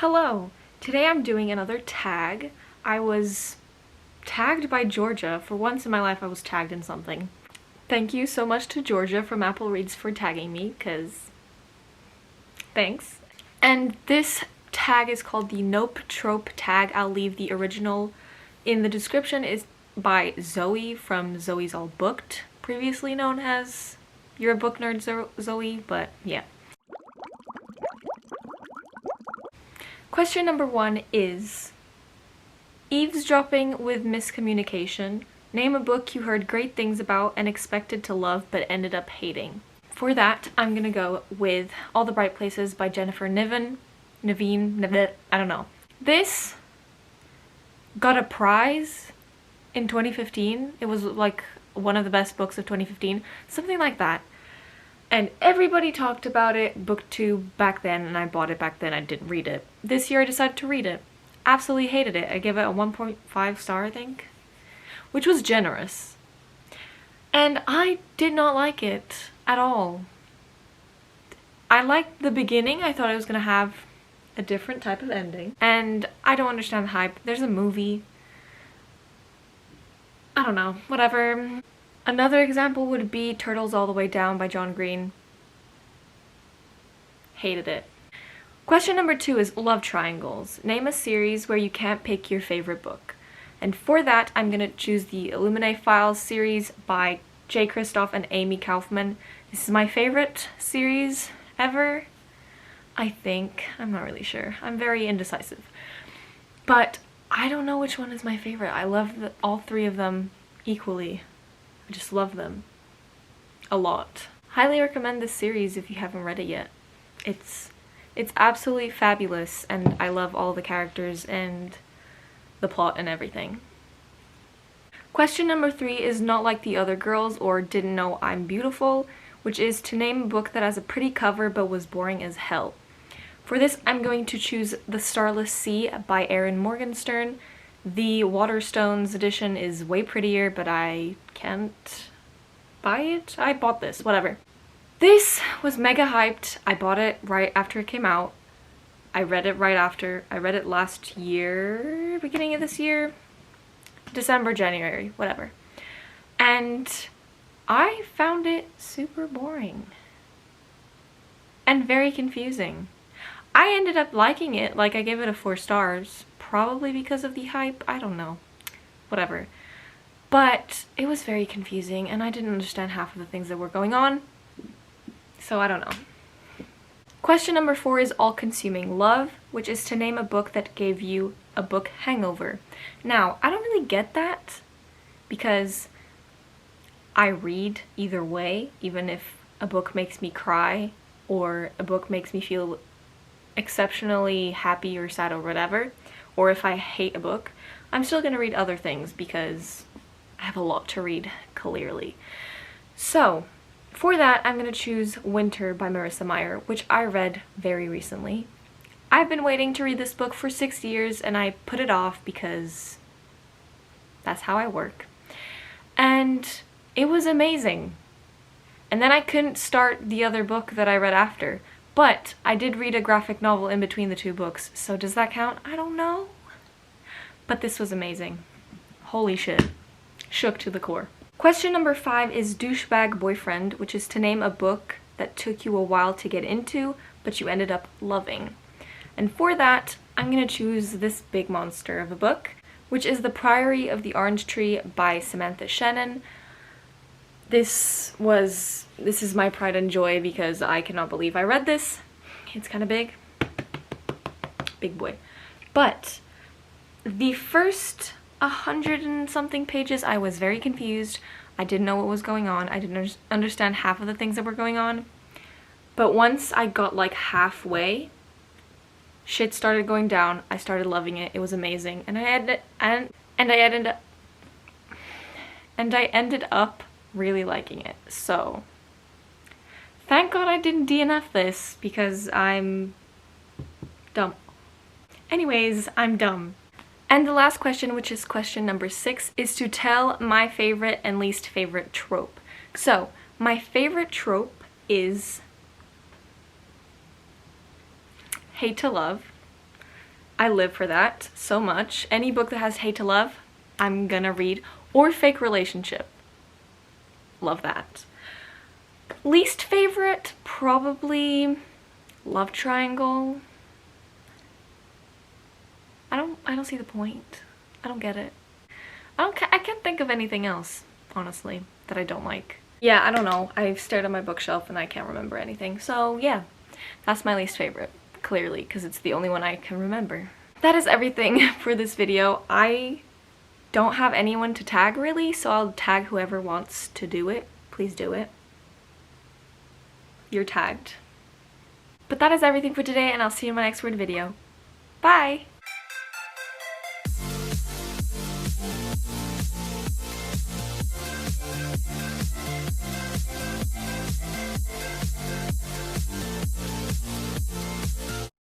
Hello! Today I'm doing another tag. I was tagged by Georgia. For once in my life I was tagged in something. Thank you so much to Georgia from Apple Reads for tagging me, because thanks. And this tag is called the Nope Trope tag. I'll leave the original in the description. It's by Zoe from Zoe's All Booked, previously known as You're a Book Nerd Zoe, but yeah. Question number 1 is Eavesdropping with miscommunication. Name a book you heard great things about and expected to love but ended up hating. For that, I'm gonna go with All the Bright Places by Jennifer Niven. I don't know. This got a prize in 2015. It was like one of the best books of 2015, something like that. And everybody talked about it, BookTube back then, and I bought it back then. I didn't read it. This year I decided to read it. Absolutely hated it. I gave it a 1.5 star, I think, which was generous. And I did not like it at all. I liked the beginning. I thought it was gonna have a different type of ending. And I don't understand the hype. There's a movie. I don't know, whatever. Another example would be Turtles All the Way Down by John Green. Hated it. Question number 2 is love triangles. Name a series where you can't pick your favorite book. And for that, I'm gonna choose the Illuminae Files series by J. Kristoff and Amy Kaufman. This is my favorite series ever, I think. I'm not really sure. I'm very indecisive. But I don't know which one is my favorite. I love all three of them equally. I just love them a lot. Highly recommend this series if you haven't read it yet. It's absolutely fabulous, and I love all the characters and the plot and everything. Question number 3 is Not Like the Other Girls or Didn't Know I'm Beautiful, which is to name a book that has a pretty cover but was boring as hell. For this, I'm going to choose The Starless Sea by Erin Morgenstern. The Waterstones edition is way prettier, but I can't buy it. I bought this, whatever. This was mega hyped. I bought it right after it came out. I read it right after. I read it last year, beginning of this year, December, January, whatever. And I found it super boring and very confusing. I ended up liking it, like I gave it a 4 stars, probably because of the hype, I don't know, whatever. But it was very confusing and I didn't understand half of the things that were going on, so I don't know. Question number 4 is All-Consuming Love, which is to name a book that gave you a book hangover. Now, I don't really get that because I read either way, even if a book makes me cry or a book makes me feel exceptionally happy or sad or whatever, or if I hate a book, I'm still gonna read other things because I have a lot to read, clearly. So, for that, I'm gonna choose Winter by Marissa Meyer, which I read very recently. I've been waiting to read this book for 6 years and I put it off because that's how I work. And it was amazing. And then I couldn't start the other book that I read after. But I did read a graphic novel in between the 2 books, so does that count? I don't know. But this was amazing. Holy shit. Shook to the core. Question number 5 is Douchebag Boyfriend, which is to name a book that took you a while to get into, but you ended up loving. And for that, I'm gonna choose this big monster of a book, which is The Priory of the Orange Tree by Samantha Shannon. This is my pride and joy because I cannot believe I read this. It's kind of big. Big boy. But the first 100 and something pages, I was very confused. I didn't know what was going on. I didn't understand half of the things that were going on. But once I got like halfway, shit started going down. I started loving it. It was amazing. And I ended up really liking it. So thank God I didn't DNF this because I'm dumb. Anyways, I'm dumb. And the last question, which is question number 6, is to tell my favorite and least favorite trope. So my favorite trope is hate to love. I live for that so much. Any book that has hate to love, I'm gonna read. Or fake relationship. Love that. Least favorite, probably love triangle. I don't see the point. I don't get it. I can't think of anything else, honestly, that I don't like. Yeah, I don't know. I've stared at my bookshelf and I can't remember anything. So yeah, that's my least favorite, clearly, because it's the only one I can remember. That is everything for this video. I don't have anyone to tag really, so I'll tag whoever wants to do it. Please do it. You're tagged. But that is everything for today, and I'll see you in my next weird video. Bye!